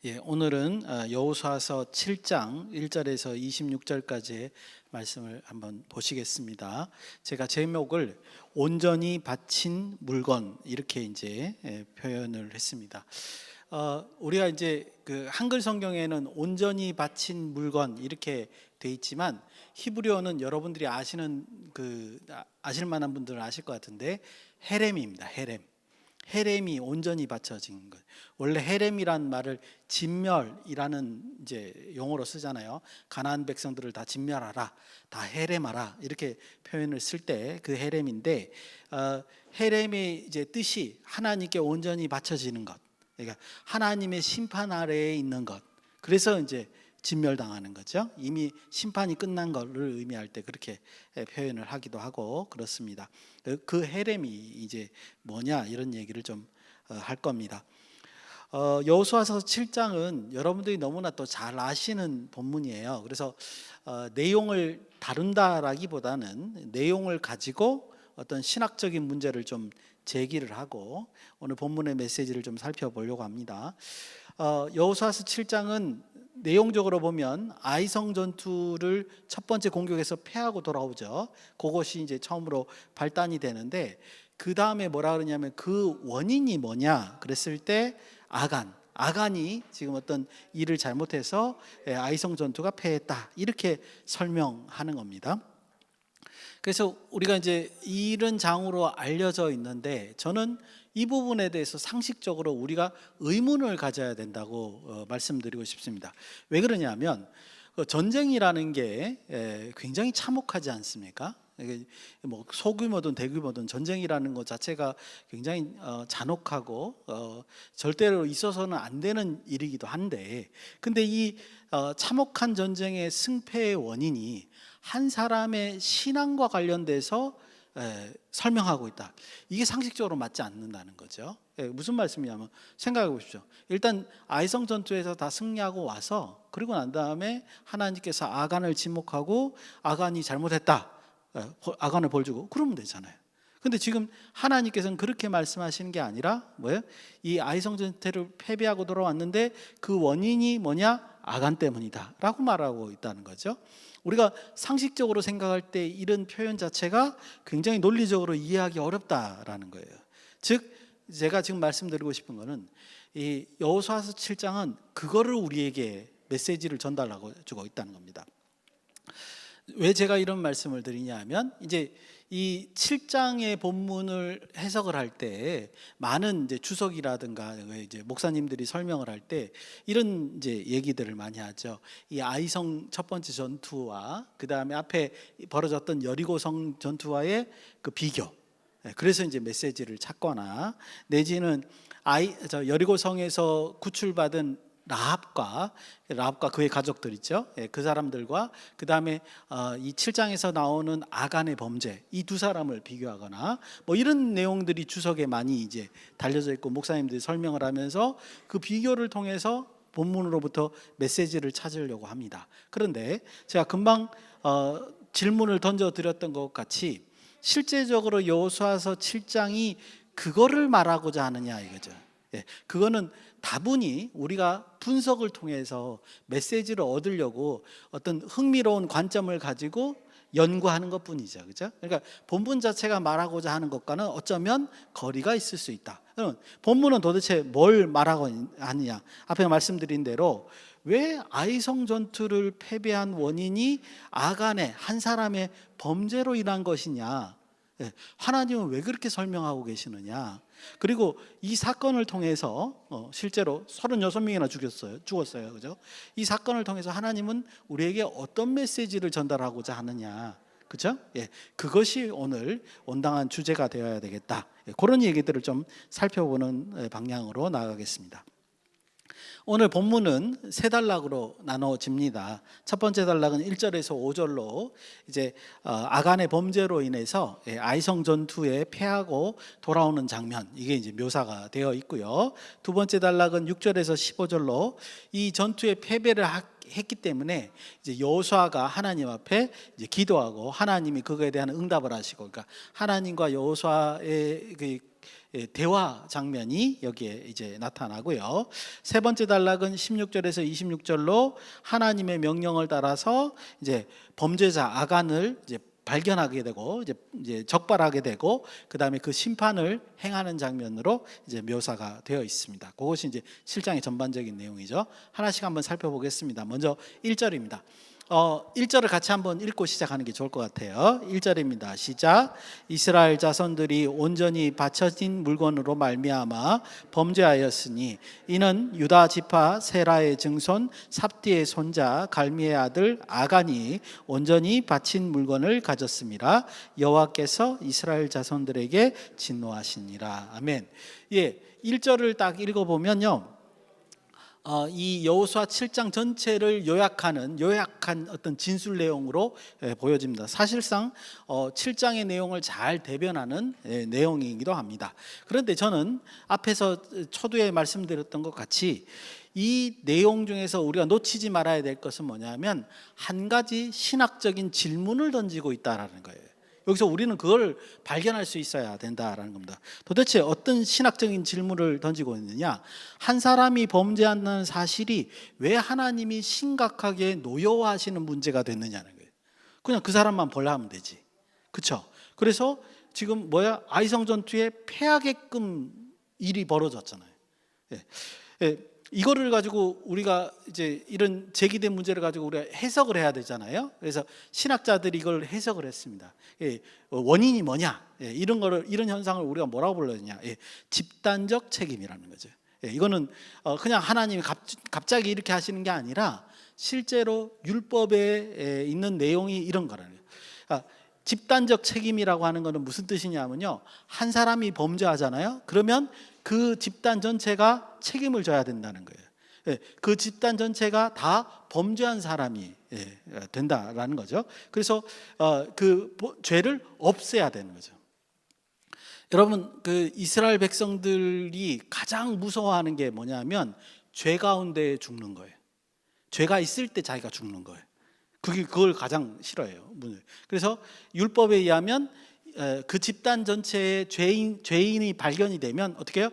오늘은 여호수아서 7장 1절에서 26절까지의 말씀을 한번 보시겠습니다. 제가 제목을 온전히 바친 물건 이렇게 이제 표현을 했습니다. 우리가 이제 그 한글 성경에는 온전히 바친 물건 이렇게 돼 있지만 히브리어는 여러분들이 아실 만한 분들은 아실 것 같은데 헤렘입니다. 헤렘이 온전히 바쳐진 것. 원래 헤렘이란 말을 진멸이라는 이제 용어로 쓰잖아요. 가나안 백성들을 다 진멸하라, 다 헤렘하라 이렇게 표현을 쓸 때 그 헤렘인데 헤렘의 이제 뜻이 하나님께 온전히 바쳐지는 것. 그러니까 하나님의 심판 아래에 있는 것. 그래서 이제 진멸당하는 거죠. 이미 심판이 끝난 것을 의미할 때 그렇게 표현을 하기도 하고 그렇습니다. 그 헤렘이 이제 뭐냐 이런 얘기를 좀 할 겁니다. 여호수아서 7장은 여러분들이 너무나 또 잘 아시는 본문이에요. 그래서 내용을 다룬다라기보다는 내용을 가지고 어떤 신학적인 문제를 좀 제기를 하고 오늘 본문의 메시지를 좀 살펴보려고 합니다. 여호수아서 7장은 내용적으로 보면 아이성 전투를 첫 번째 공격에서 패하고 돌아오죠. 그것이 이제 처음으로 발단이 되는데 그 다음에 뭐라 그러냐면 그 원인이 뭐냐 그랬을 때 아간이 지금 어떤 일을 잘못해서 아이성 전투가 패했다 이렇게 설명하는 겁니다. 그래서 우리가 이제 이런 장으로 알려져 있는데 저는 이 부분에 대해서 상식적으로 우리가 의문을 가져야 된다고 말씀드리고 싶습니다. 왜 그러냐면 전쟁이라는 게 굉장히 참혹하지 않습니까? 뭐 소규모든 대규모든 전쟁이라는 것 자체가 굉장히 잔혹하고 절대로 있어서는 안 되는 일이기도 한데 근데 이 참혹한 전쟁의 승패의 원인이 한 사람의 신앙과 관련돼서 설명하고 있다. 이게 상식적으로 맞지 않는다는 거죠. 무슨 말씀이냐면 생각해 보십시오. 일단 아이성 전투에서 다 승리하고 와서 그리고 난 다음에 하나님께서 아간을 지목하고 아간이 잘못했다. 아간을 벌 주고 그러면 되잖아요. 근데 지금 하나님께서는 그렇게 말씀하시는 게 아니라 뭐예요? 이 아이성 전투를 패배하고 돌아왔는데 그 원인이 뭐냐? 아간 때문이다 라고 말하고 있다는 거죠. 우리가 상식적으로 생각할 때 이런 표현 자체가 굉장히 논리적으로 이해하기 어렵다라는 거예요. 즉 제가 지금 말씀드리고 싶은 거는 이 여호수아서 7장은 그거를 우리에게 메시지를 전달하고 주고 있다는 겁니다. 왜 제가 이런 말씀을 드리냐 하면 이제 이 7장의 본문을 해석을 할 때 많은 이제 주석이라든가 이제 목사님들이 설명을 할 때 이런 이제 얘기들을 많이 하죠. 이 아이성 첫 번째 전투와 그 다음에 앞에 벌어졌던 여리고성 전투와의 그 비교. 그래서 이제 메시지를 찾거나 내지는 여리고성에서 구출받은 라합과 그의 가족들 있죠. 그 사람들과 그 다음에 이 7장에서 나오는 아간의 범죄 이 두 사람을 비교하거나 뭐 이런 내용들이 주석에 많이 이제 달려져 있고 목사님들이 설명을 하면서 그 비교를 통해서 본문으로부터 메시지를 찾으려고 합니다. 그런데 제가 금방 질문을 던져드렸던 것 같이 실제적으로 여호수아서 7장이 그거를 말하고자 하느냐 이거죠. 그거는 다분히 우리가 분석을 통해서 메시지를 얻으려고 어떤 흥미로운 관점을 가지고 연구하는 것뿐이죠, 그렇죠? 그러니까 본문 자체가 말하고자 하는 것과는 어쩌면 거리가 있을 수 있다. 그럼 본문은 도대체 뭘 말하고 하느냐? 앞에 말씀드린 대로 왜 아이성 전투를 패배한 원인이 아간의 한 사람의 범죄로 인한 것이냐? 하나님은 왜 그렇게 설명하고 계시느냐? 그리고 이 사건을 통해서 실제로 36명이나 죽었어요. 그죠? 이 사건을 통해서 하나님은 우리에게 어떤 메시지를 전달하고자 하느냐? 그죠? 그것이 오늘 온당한 주제가 되어야 되겠다. 그런 얘기들을 좀 살펴보는 방향으로 나아가겠습니다. 오늘 본문은 세 단락으로 나눠집니다. 첫 번째 단락은 1절에서 5절로 이제 아간의 범죄로 인해서 아이성 전투에 패하고 돌아오는 장면 이게 이제 묘사가 되어 있고요. 두 번째 단락은 6절에서 15절로 이 전투에 패배를 했기 때문에 이제 여호수아가 하나님 앞에 이제 기도하고 하나님이 그거에 대한 응답을 하시고 그러니까 하나님과 여호수아의 대화 장면이 여기에 이제 나타나고요. 세 번째 단락은 16절에서 26절로 하나님의 명령을 따라서 이제 범죄자 아간을 이제 발견하게 되고 이제 적발하게 되고 그다음에 그 심판을 행하는 장면으로 이제 묘사가 되어 있습니다. 그것이 이제 7장의 전반적인 내용이죠. 하나씩 한번 살펴보겠습니다. 먼저 1절입니다. 1절을 같이 한번 읽고 시작하는 게 좋을 것 같아요. 1절입니다. 시작. 이스라엘 자손들이 온전히 바쳐진 물건으로 말미암아 범죄하였으니 이는 유다 지파 세라의 증손 삽디의 손자 갈미의 아들 아간이 온전히 바친 물건을 가졌음이라. 여호와께서 이스라엘 자손들에게 진노하시니라. 아멘. 예, 1절을 딱 읽어보면요, 이 여호수아 7장 전체를 요약한 어떤 진술 내용으로 보여집니다. 사실상 7장의 내용을 잘 대변하는 내용이기도 합니다. 그런데 저는 앞에서 초두에 말씀드렸던 것 같이 이 내용 중에서 우리가 놓치지 말아야 될 것은 뭐냐면 한 가지 신학적인 질문을 던지고 있다라는 거예요. 여기서 우리는 그걸 발견할 수 있어야 된다라는 겁니다. 도대체 어떤 신학적인 질문을 던지고 있느냐? 한 사람이 범죄한다는 사실이 왜 하나님이 심각하게 노여워하시는 문제가 됐느냐는 거예요. 그냥 그 사람만 벌하면 되지, 그렇죠? 그래서 지금 아이성 전투에 패하게끔 일이 벌어졌잖아요. 이거를 가지고 우리가 이제 이런 제기된 문제를 가지고 우리가 해석을 해야 되잖아요. 그래서 신학자들이 이걸 해석을 했습니다. 원인이 뭐냐? 이런 현상을 우리가 뭐라고 불렀냐? 집단적 책임이라는 거죠. 이거는 그냥 하나님이 갑자기 이렇게 하시는 게 아니라 실제로 율법에 있는 내용이 이런 거라는 거예요. 집단적 책임이라고 하는 것은 무슨 뜻이냐면요, 한 사람이 범죄하잖아요. 그러면 그 집단 전체가 책임을 져야 된다는 거예요. 그 집단 전체가 다 범죄한 사람이 된다라는 거죠. 그래서 그 죄를 없애야 되는 거죠. 여러분, 그 이스라엘 백성들이 가장 무서워하는 게 뭐냐면 죄 가운데 죽는 거예요. 죄가 있을 때 자기가 죽는 거예요. 그걸 가장 싫어해요. 그래서 율법에 의하면 그 집단 전체의 죄인이 발견이 되면 어떻게 해요?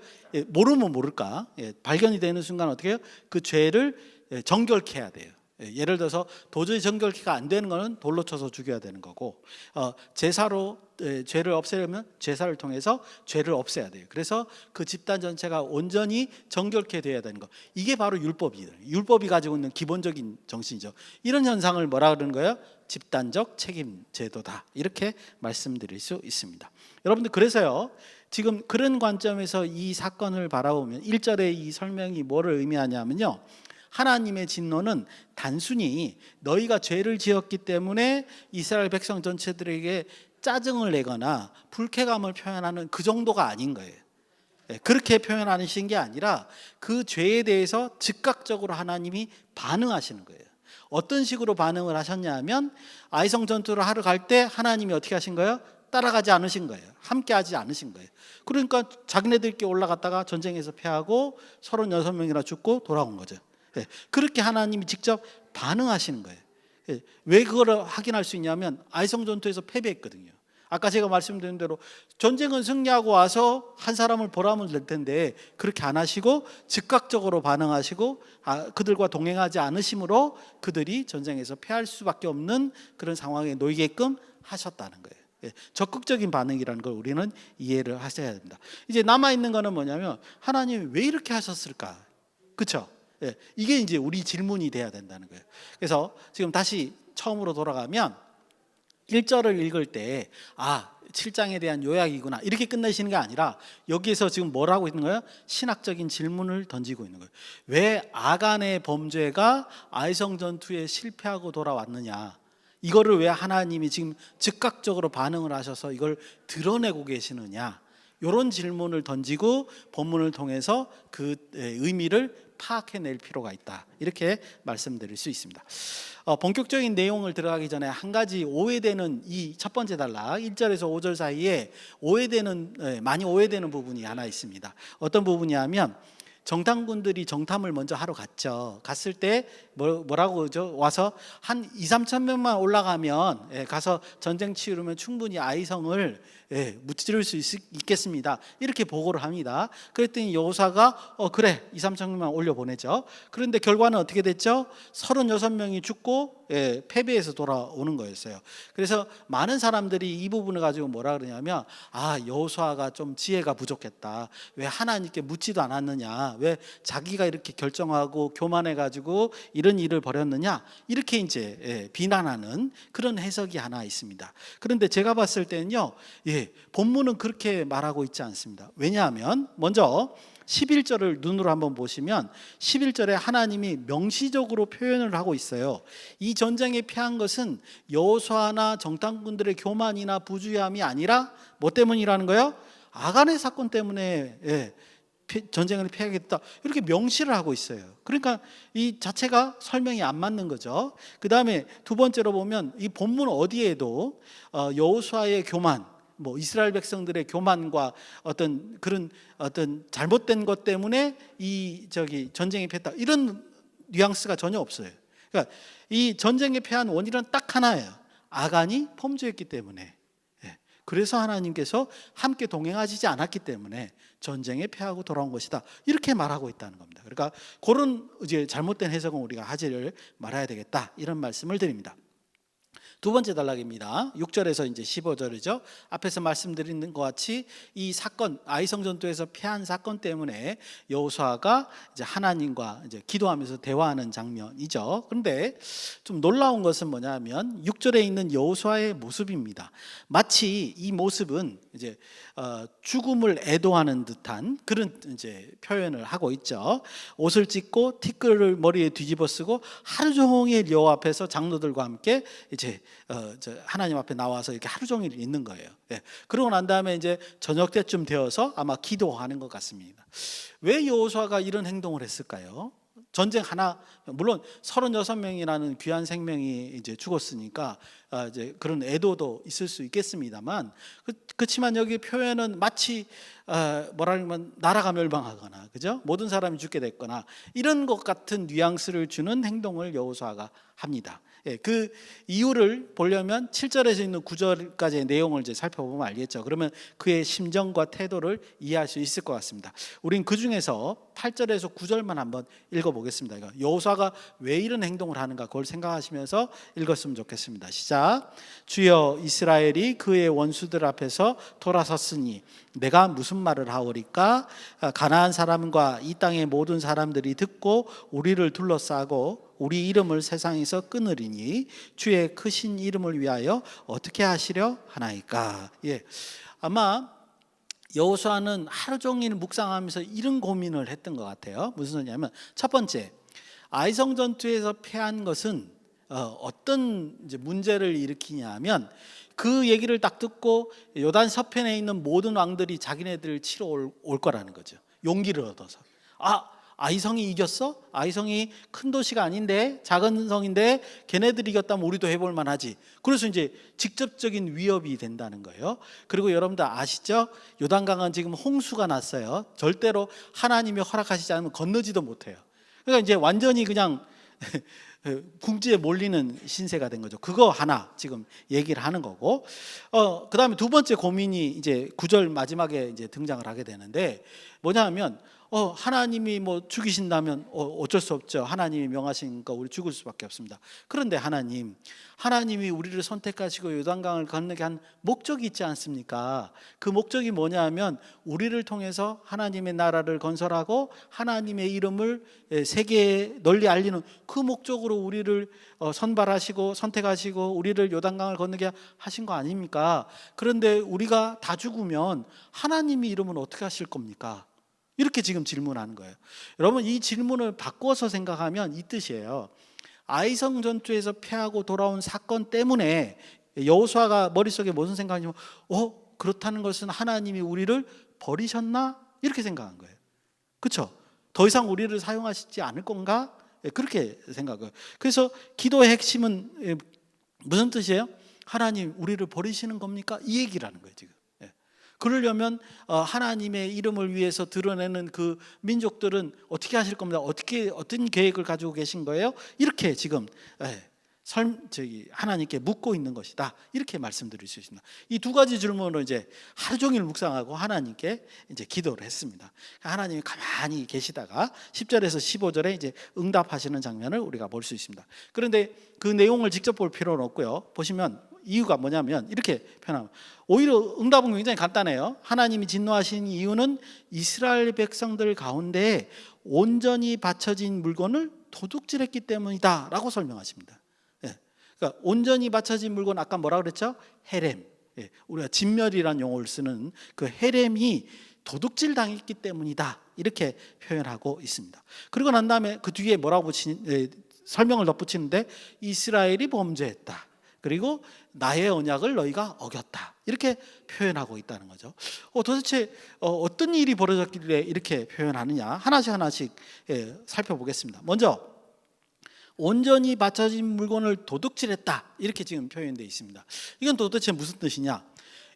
모르면 모를까, 발견이 되는 순간 어떻게 해요? 그 죄를 정결케 해야 돼요. 예를 들어서 도저히 정결케가 안 되는 거는 돌로 쳐서 죽여야 되는 거고, 제사로 죄를 없애려면 제사를 통해서 죄를 없애야 돼요. 그래서 그 집단 전체가 온전히 정결케 되어야 되는 거, 이게 바로 율법이에요. 율법이 가지고 있는 기본적인 정신이죠. 이런 현상을 뭐라 그러는 거예요? 집단적 책임 제도다, 이렇게 말씀드릴 수 있습니다. 여러분들, 그래서요, 지금 그런 관점에서 이 사건을 바라보면 1절의 이 설명이 뭐를 의미하냐면요, 하나님의 진노는 단순히 너희가 죄를 지었기 때문에 이스라엘 백성 전체들에게 짜증을 내거나 불쾌감을 표현하는 그 정도가 아닌 거예요. 그렇게 표현하시는 게 아니라 그 죄에 대해서 즉각적으로 하나님이 반응하시는 거예요. 어떤 식으로 반응을 하셨냐면, 아이성 전투를 하러 갈 때 하나님이 어떻게 하신 거예요? 따라가지 않으신 거예요. 함께하지 않으신 거예요. 그러니까 자기네들끼리 올라갔다가 전쟁에서 패하고 36명이나 죽고 돌아온 거죠. 그렇게 하나님이 직접 반응하시는 거예요. 왜 그걸 확인할 수 있냐면 아이성 전투에서 패배했거든요. 아까 제가 말씀드린 대로 전쟁은 승리하고 와서 한 사람을 벌하면 될 텐데 그렇게 안 하시고 즉각적으로 반응하시고 그들과 동행하지 않으심으로 그들이 전쟁에서 패할 수밖에 없는 그런 상황에 놓이게끔 하셨다는 거예요. 적극적인 반응이라는 걸 우리는 이해를 하셔야 됩니다. 이제 남아있는 거는 뭐냐면 하나님이 왜 이렇게 하셨을까? 그렇죠? 이게 이제 우리 질문이 돼야 된다는 거예요. 그래서 지금 다시 처음으로 돌아가면 1절을 읽을 때 7장에 대한 요약이구나 이렇게 끝내시는 게 아니라 여기에서 지금 뭘 하고 있는 거예요? 신학적인 질문을 던지고 있는 거예요. 왜 아간의 범죄가 아이성 전투에 실패하고 돌아왔느냐, 이거를 왜 하나님이 지금 즉각적으로 반응을 하셔서 이걸 드러내고 계시느냐, 이런 질문을 던지고 본문을 통해서 그 의미를 파악해낼 필요가 있다, 이렇게 말씀드릴 수 있습니다. 본격적인 내용을 들어가기 전에 한 가지 오해되는 이 첫 번째 단락 1절에서 5절 사이에 많이 오해되는 부분이 하나 있습니다. 어떤 부분이냐면 정탐군들이 정탐을 먼저 하러 갔죠. 갔을 때 뭐라고 그러죠? 와서 한 2, 3천 명만 올라가면 가서 전쟁 치르면 충분히 아이성을 무찌를 수 있겠습니다. 이렇게 보고를 합니다. 그랬더니 여호수아가 그래 2, 3천 명만 올려보내죠. 그런데 결과는 어떻게 됐죠? 36명이 죽고 패배해서 돌아오는 거였어요. 그래서 많은 사람들이 이 부분을 가지고 뭐라 그러냐면 여호수아가 좀 지혜가 부족했다. 왜 하나님께 묻지도 않았느냐? 왜 자기가 이렇게 결정하고 교만해가지고 이런 일을 벌였느냐? 이렇게 이제 비난하는 그런 해석이 하나 있습니다. 그런데 제가 봤을 때는요, 본문은 그렇게 말하고 있지 않습니다. 왜냐하면 먼저 11절을 눈으로 한번 보시면 11절에 하나님이 명시적으로 표현을 하고 있어요. 이 전쟁에 패한 것은 여호수아나 정탐꾼들의 교만이나 부주의함이 아니라 뭐 때문이라는 거예요? 아간의 사건 때문에 전쟁을 패하겠다 이렇게 명시를 하고 있어요. 그러니까 이 자체가 설명이 안 맞는 거죠. 그 다음에 두 번째로 보면 이 본문 어디에도 여호수아의 교만, 뭐 이스라엘 백성들의 교만과 어떤 그런 어떤 잘못된 것 때문에 이 전쟁에 패했다 이런 뉘앙스가 전혀 없어요. 그러니까 이 전쟁에 패한 원인은 딱 하나예요. 아간이 범죄했기 때문에. 그래서 하나님께서 함께 동행하시지 않았기 때문에 전쟁에 패하고 돌아온 것이다. 이렇게 말하고 있다는 겁니다. 그러니까 그런 이제 잘못된 해석은 우리가 하지를 말아야 되겠다. 이런 말씀을 드립니다. 두 번째 단락입니다. 6절에서 이제 15절이죠. 앞에서 말씀드린 것 같이 이 사건, 아이성 전투에서 패한 사건 때문에 여호수아가 이제 하나님과 이제 기도하면서 대화하는 장면이죠. 그런데 좀 놀라운 것은 뭐냐면 6절에 있는 여호수아의 모습입니다. 마치 이 모습은 이제 죽음을 애도하는 듯한 그런 이제 표현을 하고 있죠. 옷을 찢고 티끌을 머리에 뒤집어 쓰고 하루 종일 여호와 앞에서 장로들과 함께 이제 하나님 앞에 나와서 이렇게 하루 종일 있는 거예요. 그러고 난 다음에 이제 저녁 때쯤 되어서 아마 기도하는 것 같습니다. 왜 여호수아가 이런 행동을 했을까요? 전쟁 하나, 물론 36명이라는 귀한 생명이 이제 죽었으니까 이제 그런 애도도 있을 수 있겠습니다만, 그렇지만 여기 표현은 마치 뭐라면 나라가 멸망하거나, 그죠? 모든 사람이 죽게 됐거나 이런 것 같은 뉘앙스를 주는 행동을 여호수아가 합니다. 그 이유를 보려면 7절에서 있는 9절까지의 내용을 이제 살펴보면 알겠죠. 그러면 그의 심정과 태도를 이해할 수 있을 것 같습니다. 우린 그 중에서 8절에서 9절만 한번 읽어보겠습니다. 여호수아가 왜 이런 행동을 하는가 그걸 생각하시면서 읽었으면 좋겠습니다. 시작. 주여, 이스라엘이 그의 원수들 앞에서 돌아섰으니 내가 무슨 말을 하오리까? 가나안 사람과 이 땅의 모든 사람들이 듣고 우리를 둘러싸고 우리 이름을 세상에서 끊으리니 주의 크신 이름을 위하여 어떻게 하시려 하나이까? 아마 여호수아는 하루 종일 묵상하면서 이런 고민을 했던 것 같아요. 무슨 소리냐면, 첫 번째, 아이성 전투에서 패한 것은 어떤 이제 문제를 일으키냐면, 그 얘기를 딱 듣고 요단 서편에 있는 모든 왕들이 자기네들을 치러 올 거라는 거죠. 용기를 얻어서. 아이성이 이겼어? 아이성이 큰 도시가 아닌데, 작은 성인데 걔네들이 이겼다면 우리도 해볼 만하지. 그래서 이제 직접적인 위협이 된다는 거예요. 그리고 여러분들 아시죠? 요단강은 지금 홍수가 났어요. 절대로 하나님이 허락하시지 않으면 건너지도 못해요. 그러니까 이제 완전히 그냥 궁지에 몰리는 신세가 된 거죠. 그거 하나 지금 얘기를 하는 거고, 그 다음에 두 번째 고민이 이제 9절 마지막에 이제 등장을 하게 되는데, 뭐냐면 하나님이 뭐 죽이신다면 어쩔 수 없죠. 하나님이 명하시니까 우리 죽을 수밖에 없습니다. 그런데 하나님이 우리를 선택하시고 요단강을 건너게 한 목적이 있지 않습니까? 그 목적이 뭐냐면 우리를 통해서 하나님의 나라를 건설하고 하나님의 이름을 세계에 널리 알리는 그 목적으로 우리를 선발하시고 선택하시고 우리를 요단강을 건너게 하신 거 아닙니까? 그런데 우리가 다 죽으면 하나님의 이름은 어떻게 하실 겁니까? 이렇게 지금 질문하는 거예요. 여러분, 이 질문을 바꿔서 생각하면 이 뜻이에요. 아이성 전투에서 패하고 돌아온 사건 때문에 여호수아가 머릿속에 무슨 생각이냐면 그렇다는 것은 하나님이 우리를 버리셨나? 이렇게 생각한 거예요. 그렇죠? 더 이상 우리를 사용하시지 않을 건가? 그렇게 생각해요. 그래서 기도의 핵심은 무슨 뜻이에요? 하나님 우리를 버리시는 겁니까? 이 얘기라는 거예요 지금. 그러려면 하나님의 이름을 위해서 드러내는 그 민족들은 어떻게 하실 겁니다. 어떤 계획을 가지고 계신 거예요? 이렇게 지금 하나님께 묻고 있는 것이다. 이렇게 말씀드릴 수 있습니다. 이 두 가지 질문으로 이제 하루 종일 묵상하고 하나님께 이제 기도를 했습니다. 하나님이 가만히 계시다가 10절에서 15절에 이제 응답하시는 장면을 우리가 볼 수 있습니다. 그런데 그 내용을 직접 볼 필요는 없고요. 보시면 이유가 뭐냐면 이렇게 표현합니다. 오히려 응답은 굉장히 간단해요. 하나님이 진노하신 이유는 이스라엘 백성들 가운데 온전히 바쳐진 물건을 도둑질했기 때문이다 라고 설명하십니다. 그러니까 온전히 바쳐진 물건, 아까 뭐라 그랬죠? 헤렘. 우리가 진멸이라는 용어를 쓰는 그 헤렘이 도둑질 당했기 때문이다, 이렇게 표현하고 있습니다. 그리고 난 다음에 그 뒤에 뭐라고 설명을 덧붙이는데 이스라엘이 범죄했다, 그리고 나의 언약을 너희가 어겼다, 이렇게 표현하고 있다는 거죠. 도대체 어떤 일이 벌어졌길래 이렇게 표현하느냐, 하나씩 살펴보겠습니다. 먼저 온전히 바쳐진 물건을 도둑질했다, 이렇게 지금 표현되어 있습니다. 이건 도대체 무슨 뜻이냐?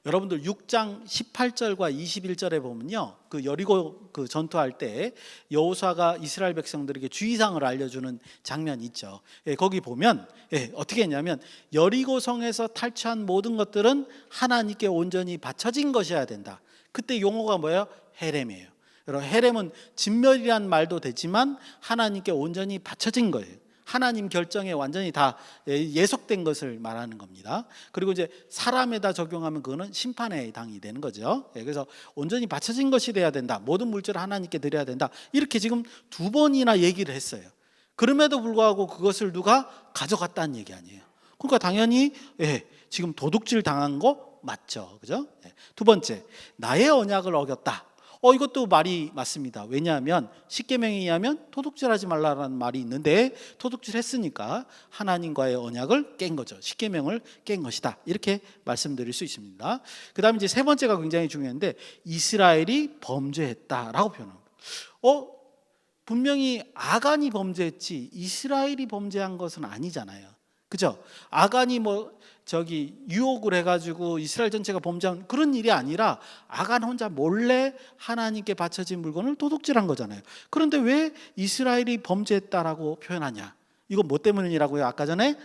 여러분들 6장 18절과 21절에 보면요, 그 여리고 그 전투할 때 여호수아가 이스라엘 백성들에게 주의사항을 알려주는 장면이 있죠. 거기 보면 어떻게 했냐면 여리고 성에서 탈취한 모든 것들은 하나님께 온전히 바쳐진 것이어야 된다. 그때 용어가 뭐예요? 헤렘이에요. 여러분, 헤렘은 진멸이란 말도 되지만 하나님께 온전히 바쳐진 거예요. 하나님 결정에 완전히 다 예속된 것을 말하는 겁니다. 그리고 이제 사람에다 적용하면 그거는 심판의 당이 되는 거죠. 그래서 온전히 바쳐진 것이 돼야 된다, 모든 물질을 하나님께 드려야 된다, 이렇게 지금 두 번이나 얘기를 했어요. 그럼에도 불구하고 그것을 누가 가져갔다는 얘기 아니에요. 그러니까 당연히 지금 도둑질 당한 거 맞죠, 그죠? 두 번째, 나의 언약을 어겼다. 이것도 말이 맞습니다. 왜냐하면 십계명에 의하면 도둑질하지 말라라는 말이 있는데 도둑질했으니까 하나님과의 언약을 깬 거죠. 십계명을 깬 것이다, 이렇게 말씀드릴 수 있습니다. 그 다음에 이제 세 번째가 굉장히 중요한데 이스라엘이 범죄했다라고 표현합니다. 분명히 아간이 범죄했지 이스라엘이 범죄한 것은 아니잖아요, 그죠? 아간이 유혹을 해가지고 이스라엘 전체가 범죄한 그런 일이 아니라 아간 혼자 몰래 하나님께 바쳐진 물건을 도둑질한 거잖아요. 그런데 왜 이스라엘이 범죄했다라고 표현하냐? 이건 뭐 때문이라고요? 아까 전에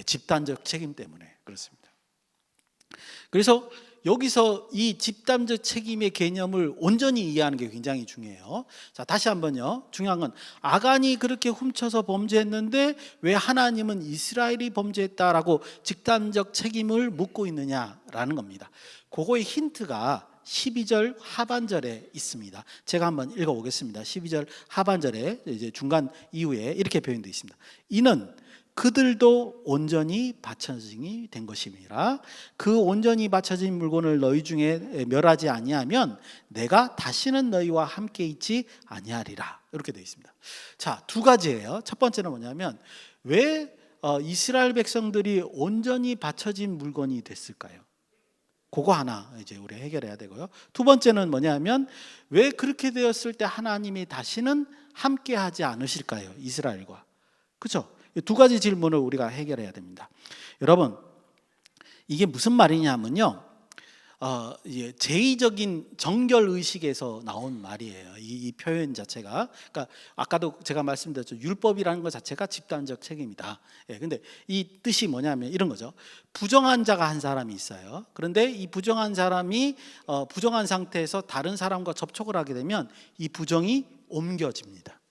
집단적 책임 때문에 그렇습니다. 그래서 여기서 이 집단적 책임의 개념을 온전히 이해하는 게 굉장히 중요해요. 자, 다시 한번요. 중요한 건 아간이 그렇게 훔쳐서 범죄했는데 왜 하나님은 이스라엘이 범죄했다라고 집단적 책임을 묻고 있느냐라는 겁니다. 그거의 힌트가 12절 하반절에 있습니다. 제가 한번 읽어보겠습니다. 12절 하반절에 이제 중간 이후에 이렇게 표현되어 있습니다. 이는 그들도 온전히 바쳐짐이 된 것임이라. 그 온전히 바쳐진 물건을 너희 중에 멸하지 아니하면 내가 다시는 너희와 함께 있지 아니하리라, 이렇게 되어 있습니다. 자, 두 가지예요. 첫 번째는 뭐냐면 왜 이스라엘 백성들이 온전히 바쳐진 물건이 됐을까요? 그거 하나 이제 우리 해결해야 되고요. 두 번째는 뭐냐면 왜 그렇게 되었을 때 하나님이 다시는 함께 하지 않으실까요? 이스라엘과. 그렇죠? 두 가지 질문을 우리가 해결해야 됩니다. 여러분, 이게 무슨 말이냐면요, 제의적인 정결 의식에서 나온 말이에요. 이 표현 자체가. 그러니까 아까도 제가 말씀드렸죠. 율법이라는 것 자체가 집단적 책임이다. 근데 이 뜻이 뭐냐면 이런 거죠. 부정한 자가 한 사람이 있어요. 그런데 이 부정한 사람이 부정한 상태에서 다른 사람과 접촉을 하게 되면 이 부정이 옮겨집니다.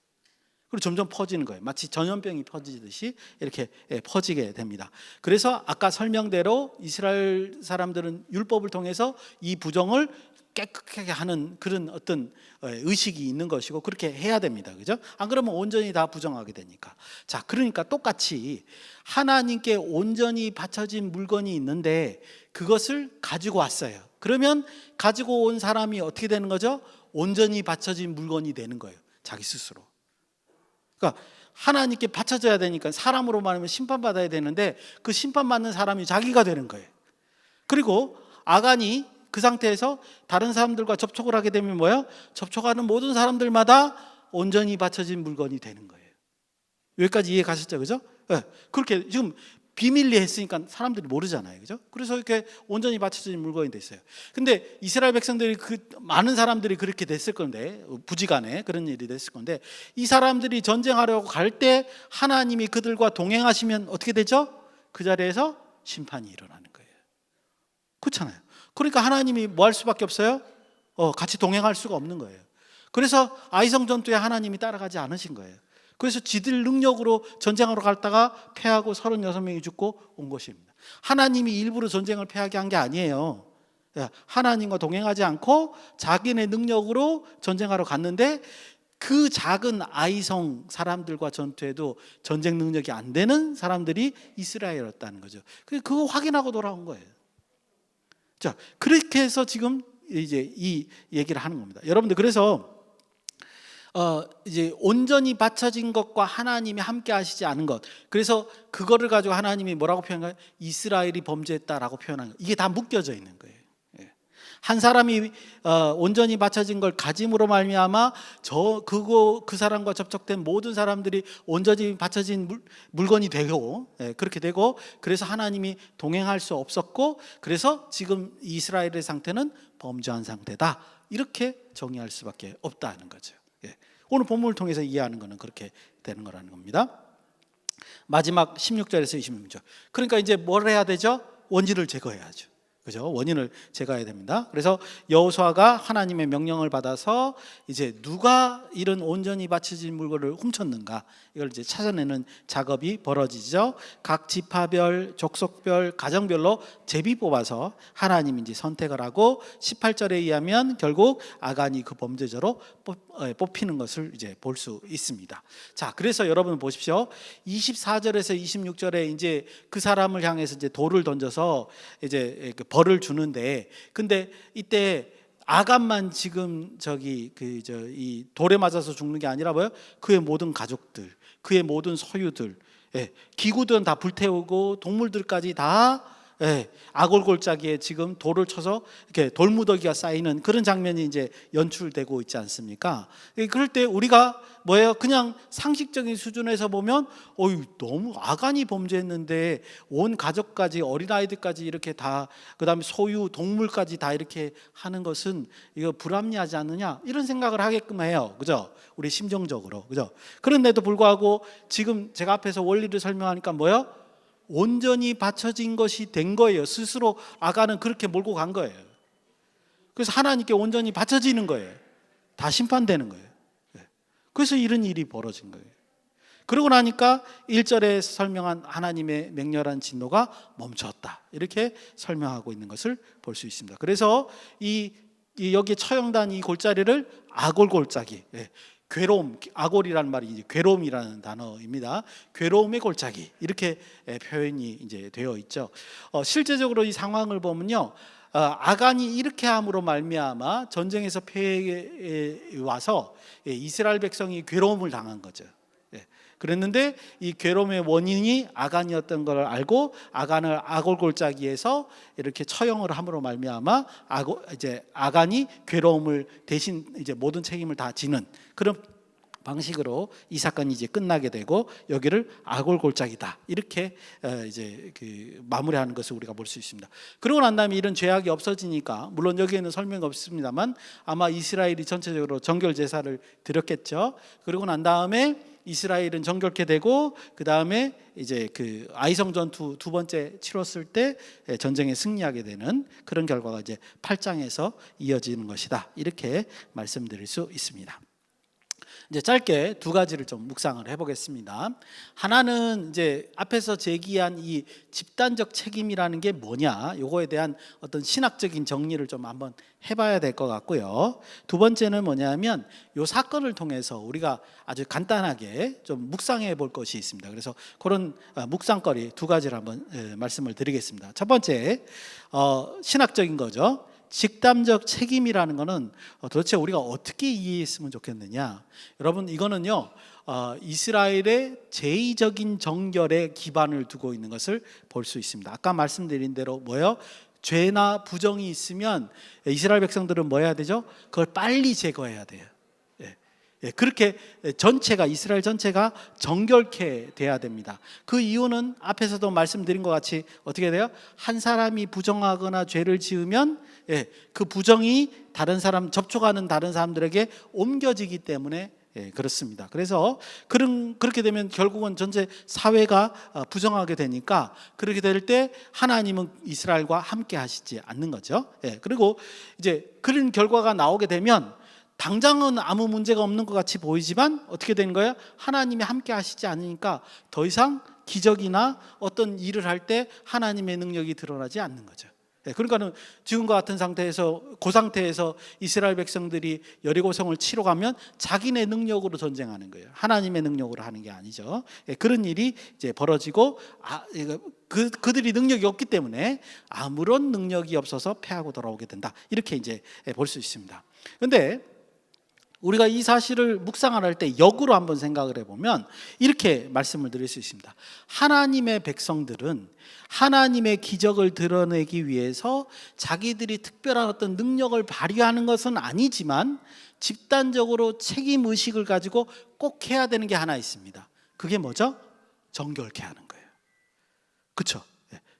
그리고 점점 퍼지는 거예요. 마치 전염병이 퍼지듯이 이렇게 퍼지게 됩니다. 그래서 아까 설명대로 이스라엘 사람들은 율법을 통해서 이 부정을 깨끗하게 하는 그런 어떤 의식이 있는 것이고 그렇게 해야 됩니다. 그죠? 안 그러면 온전히 다 부정하게 되니까. 자, 그러니까 똑같이 하나님께 온전히 바쳐진 물건이 있는데 그것을 가지고 왔어요. 그러면 가지고 온 사람이 어떻게 되는 거죠? 온전히 바쳐진 물건이 되는 거예요. 자기 스스로. 그러니까 하나님께 바쳐져야 되니까 사람으로 말하면 심판받아야 되는데 그 심판받는 사람이 자기가 되는 거예요. 그리고 아간이 그 상태에서 다른 사람들과 접촉을 하게 되면 뭐예요? 접촉하는 모든 사람들마다 온전히 바쳐진 물건이 되는 거예요. 여기까지 이해 가셨죠? 그죠? 그렇게 지금 비밀리에 했으니까 사람들이 모르잖아요, 그죠? 그래서 이렇게 온전히 바쳐진 물건이 됐어요. 근데 이스라엘 백성들이 많은 사람들이 그렇게 됐을 건데, 부지간에 그런 일이 됐을 건데, 이 사람들이 전쟁하려고 갈 때 하나님이 그들과 동행하시면 어떻게 되죠? 그 자리에서 심판이 일어나는 거예요. 그렇잖아요. 그러니까 하나님이 뭐 할 수밖에 없어요? 같이 동행할 수가 없는 거예요. 그래서 아이성 전투에 하나님이 따라가지 않으신 거예요. 그래서 지들 능력으로 전쟁하러 갔다가 패하고 36명이 죽고 온 것입니다. 하나님이 일부러 전쟁을 패하게 한 게 아니에요. 하나님과 동행하지 않고 자기네 능력으로 전쟁하러 갔는데, 그 작은 아이성 사람들과 전투에도 전쟁 능력이 안 되는 사람들이 이스라엘이었다는 거죠. 그거 확인하고 돌아온 거예요. 자, 그렇게 해서 지금 이제 이 얘기를 하는 겁니다. 여러분들, 그래서 이제 온전히 바쳐진 것과 하나님이 함께 하시지 않은 것, 그래서 그거를 가지고 하나님이 뭐라고 표현해요? 이스라엘이 범죄했다라고 표현한 거예요. 이게 다 묶여져 있는 거예요. 한 사람이 온전히 바쳐진 걸 가짐으로 말미암아 그 사람과 접촉된 모든 사람들이 온전히 바쳐진 물건이 되고, 그렇게 되고, 그래서 하나님이 동행할 수 없었고, 그래서 지금 이스라엘의 상태는 범죄한 상태다, 이렇게 정의할 수밖에 없다는 거죠. 오늘 본문을 통해서 이해하는 것은 그렇게 되는 거라는 겁니다. 마지막 16절에서 26절. 그러니까 이제 뭘 해야 되죠? 원인을 제거해야죠. 그죠? 원인을 제거해야 됩니다. 그래서 여호수아가 하나님의 명령을 받아서 이제 누가 이런 온전히 바쳐진 물건을 훔쳤는가, 이걸 이제 찾아내는 작업이 벌어지죠. 각 지파별, 족속별, 가정별로 제비 뽑아서 하나님이 이제 선택을 하고, 18절에 의하면 결국 아간이 그 범죄자로 뽑히는 것을 이제 볼 수 있습니다. 자, 그래서 여러분 보십시오. 24절에서 26절에 이제 그 사람을 향해서 이제 돌을 던져서 이제 벌을 주는데, 근데 이때 아간만 지금 이 돌에 맞아서 죽는 게 아니라 뭐요? 그의 모든 가족들, 그의 모든 소유들, 기구들은 다 불태우고 동물들까지 다 아골골짜기에 지금 돌을 쳐서 이렇게 돌무더기가 쌓이는 그런 장면이 이제 연출되고 있지 않습니까? 그럴 때 우리가 뭐예요? 그냥 상식적인 수준에서 보면 너무 아간이 범죄했는데 온 가족까지, 어린아이들까지 이렇게 다, 그다음에 소유 동물까지 다 이렇게 하는 것은 이거 불합리하지 않느냐, 이런 생각을 하게끔 해요. 그죠? 우리 심정적으로. 그죠? 그런데도 불구하고 지금 제가 앞에서 원리를 설명하니까 뭐예요? 온전히 바쳐진 것이 된 거예요. 스스로 아간은 그렇게 몰고 간 거예요. 그래서 하나님께 온전히 바쳐지는 거예요. 다 심판되는 거예요. 그래서 이런 일이 벌어진 거예요. 그러고 나니까 1절에 설명한 하나님의 맹렬한 진노가 멈췄다, 이렇게 설명하고 있는 것을 볼 수 있습니다. 그래서 여기에 처형단 이 골짜기를 아골골짜기, 괴로움, 아골이라는 말이 이제 괴로움이라는 단어입니다. 괴로움의 골짜기, 이렇게 표현이 이제 되어 있죠. 실제적으로 이 상황을 보면요, 아간이 이렇게 함으로 말미암아 전쟁에서 패해 와서 이스라엘 백성이 괴로움을 당한 거죠. 그랬는데 이 괴로움의 원인이 아간이었던 걸 알고 아간을 아골골짜기에서 이렇게 처형을 함으로 말미암아 이제 아간이 괴로움을 대신 이제 모든 책임을 다 지는 그런 방식으로 이 사건이 이제 끝나게 되고, 여기를 아골골짜기다, 이렇게 이제 마무리하는 것을 우리가 볼 수 있습니다. 그러고 난 다음에 이런 죄악이 없어지니까, 물론 여기에는 설명이 없습니다만 아마 이스라엘이 전체적으로 정결 제사를 드렸겠죠. 그러고 난 다음에 이스라엘은 정결케 되고, 그 다음에 이제 아이성 전투 두 번째 치렀을 때 전쟁에 승리하게 되는 그런 결과가 이제 8장에서 이어지는 것이다, 이렇게 말씀드릴 수 있습니다. 이제 짧게 두 가지를 좀 묵상을 해보겠습니다. 하나는 이제 앞에서 제기한 이 집단적 책임이라는 게 뭐냐, 요거에 대한 어떤 신학적인 정리를 좀 한번 해봐야 될 것 같고요. 두 번째는 뭐냐면 요 사건을 통해서 우리가 아주 간단하게 좀 묵상해 볼 것이 있습니다. 그래서 그런 묵상거리 두 가지를 한번 말씀을 드리겠습니다. 첫 번째, 신학적인 거죠. 집단적 책임이라는 것은 도대체 우리가 어떻게 이해했으면 좋겠느냐. 여러분, 이거는요, 이스라엘의 제의적인 정결에 기반을 두고 있는 것을 볼 수 있습니다. 아까 말씀드린 대로 뭐예요? 죄나 부정이 있으면 이스라엘 백성들은 뭐 해야 되죠? 그걸 빨리 제거해야 돼요. 그렇게 전체가, 이스라엘 전체가 정결케 돼야 됩니다. 그 이유는 앞에서도 말씀드린 것 같이 어떻게 돼요? 한 사람이 부정하거나 죄를 지으면 그 부정이 다른 사람, 접촉하는 다른 사람들에게 옮겨지기 때문에 그렇습니다. 그래서 그렇게 되면 결국은 전체 사회가 부정하게 되니까, 그렇게 될 때 하나님은 이스라엘과 함께 하시지 않는 거죠. 그리고 이제 그런 결과가 나오게 되면 당장은 아무 문제가 없는 것 같이 보이지만 어떻게 되는 거예요? 하나님이 함께 하시지 않으니까 더 이상 기적이나 어떤 일을 할 때 하나님의 능력이 드러나지 않는 거죠. 그러니까는 지금과 같은 상태에서, 그 상태에서 이스라엘 백성들이 여리고성을 치러 가면 자기네 능력으로 전쟁하는 거예요. 하나님의 능력으로 하는 게 아니죠. 그런 일이 이제 벌어지고, 그들이 능력이 없기 때문에 아무런 능력이 없어서 패하고 돌아오게 된다. 이렇게 이제 볼 수 있습니다. 그런데 우리가 이 사실을 묵상을 할 때 역으로 한번 생각을 해보면 이렇게 말씀을 드릴 수 있습니다. 하나님의 백성들은 하나님의 기적을 드러내기 위해서 자기들이 특별한 어떤 능력을 발휘하는 것은 아니지만 집단적으로 책임의식을 가지고 꼭 해야 되는 게 하나 있습니다. 그게 뭐죠? 정결케 하는 거예요. 그렇죠?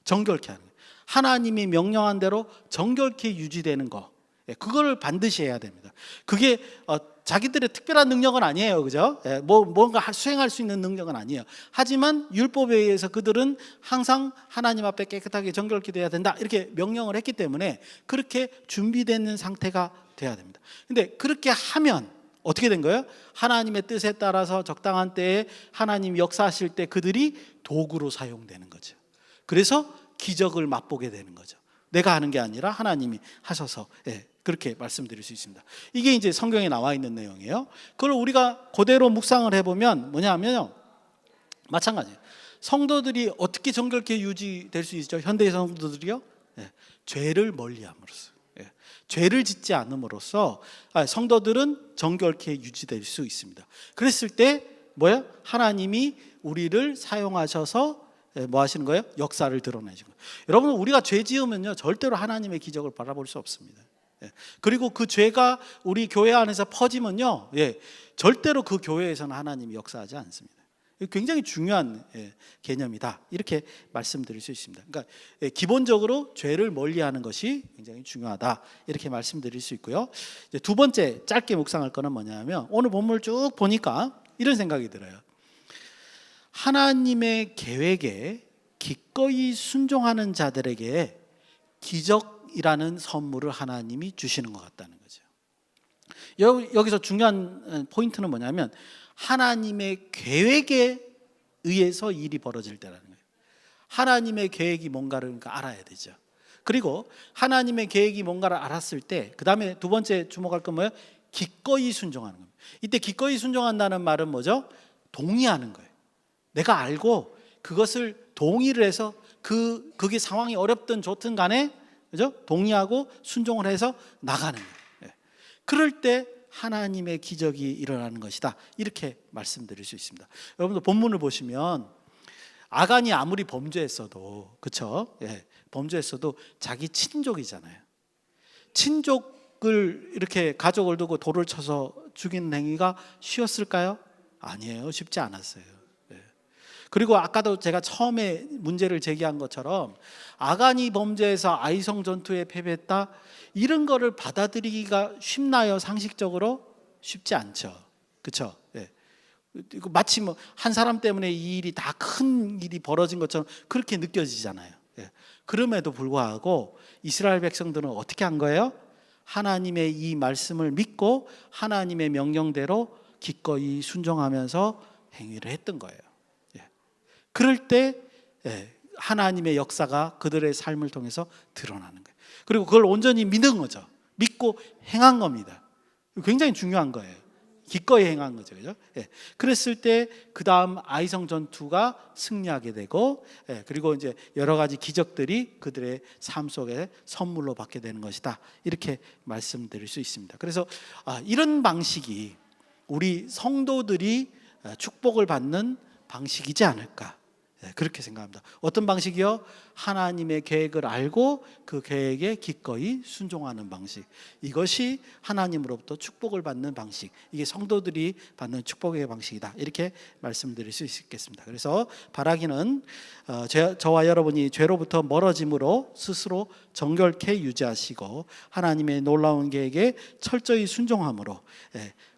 정결케 하는 거예요. 하나님이 명령한 대로 정결케 유지되는 거, 그걸 반드시 해야 됩니다. 그게 자기들의 특별한 능력은 아니에요, 그죠? 뭔가 수행할 수 있는 능력은 아니에요. 하지만 율법에 의해서 그들은 항상 하나님 앞에 깨끗하게 정결케 돼야 된다, 이렇게 명령을 했기 때문에 그렇게 준비되는 상태가 돼야 됩니다. 근데 그렇게 하면 어떻게 된 거예요? 하나님의 뜻에 따라서 적당한 때에 하나님이 역사하실 때 그들이 도구로 사용되는 거죠. 그래서 기적을 맛보게 되는 거죠. 내가 하는 게 아니라 하나님이 하셔서, 그렇게 말씀드릴 수 있습니다. 이게 이제 성경에 나와 있는 내용이에요. 그걸 우리가 그대로 묵상을 해보면 뭐냐면요, 마찬가지예요. 성도들이 어떻게 정결케 유지될 수 있죠? 현대의 성도들이요, 죄를 멀리함으로써, 죄를 짓지 않음으로써 성도들은 정결케 유지될 수 있습니다. 그랬을 때 뭐야? 하나님이 우리를 사용하셔서 뭐 하시는 거예요? 역사를 드러내시는 거예요. 여러분, 우리가 죄 지으면요 절대로 하나님의 기적을 바라볼 수 없습니다. 그리고 그 죄가 우리 교회 안에서 퍼지면요, 절대로 그 교회에서는 하나님이 역사하지 않습니다. 굉장히 중요한 개념이다, 이렇게 말씀드릴 수 있습니다. 그러니까 기본적으로 죄를 멀리하는 것이 굉장히 중요하다, 이렇게 말씀드릴 수 있고요. 이제 두 번째 짧게 묵상할 거는 뭐냐면, 오늘 본문을 쭉 보니까 이런 생각이 들어요. 하나님의 계획에 기꺼이 순종하는 자들에게 기적이라는 선물을 하나님이 주시는 것 같다는 거죠. 여기서 중요한 포인트는 뭐냐면, 하나님의 계획에 의해서 일이 벌어질 때라는 거예요. 하나님의 계획이 뭔가를 알아야 되죠. 그리고 하나님의 계획이 뭔가를 알았을 때, 그 다음에 두 번째 주목할 건 뭐예요? 기꺼이 순종하는 겁니다. 이때 기꺼이 순종한다는 말은 뭐죠? 동의하는 거예요. 내가 알고 그것을 동의를 해서 그게 상황이 어렵든 좋든 간에, 그죠? 동의하고 순종을 해서 나가는 거예요. 그럴 때 하나님의 기적이 일어나는 것이다, 이렇게 말씀드릴 수 있습니다. 여러분들 본문을 보시면 아간이 아무리 범죄했어도, 그렇죠? 범죄했어도 자기 친족이잖아요. 친족을 이렇게 가족을 두고 돌을 쳐서 죽이는 행위가 쉬웠을까요? 아니에요. 쉽지 않았어요. 그리고 아까도 제가 처음에 문제를 제기한 것처럼 아간이 범죄해서 아이성 전투에 패배했다, 이런 거를 받아들이기가 쉽나요? 상식적으로 쉽지 않죠. 그렇죠? 마치 뭐 한 사람 때문에 이 일이 다 큰 일이 벌어진 것처럼 그렇게 느껴지잖아요. 그럼에도 불구하고 이스라엘 백성들은 어떻게 한 거예요? 하나님의 이 말씀을 믿고 하나님의 명령대로 기꺼이 순종하면서 행위를 했던 거예요. 그럴 때 하나님의 역사가 그들의 삶을 통해서 드러나는 거예요. 그리고 그걸 온전히 믿은 거죠. 믿고 행한 겁니다. 굉장히 중요한 거예요. 기꺼이 행한 거죠, 그죠? 그랬을 때 그 다음 아이성 전투가 승리하게 되고, 그리고 이제 여러 가지 기적들이 그들의 삶 속에 선물로 받게 되는 것이다, 이렇게 말씀드릴 수 있습니다. 그래서 이런 방식이 우리 성도들이 축복을 받는 방식이지 않을까, 그렇게 생각합니다. 어떤 방식이요? 하나님의 계획을 알고 그 계획에 기꺼이 순종하는 방식. 이것이 하나님으로부터 축복을 받는 방식. 이게 성도들이 받는 축복의 방식이다. 이렇게 말씀드릴 수 있겠습니다. 그래서 바라기는 저와 여러분이 죄로부터 멀어짐으로 스스로 정결케 유지하시고 하나님의 놀라운 계획에 철저히 순종함으로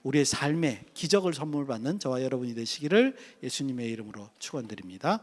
우리의 삶에 기적을 선물 받는 저와 여러분이 되시기를 예수님의 이름으로 축원드립니다.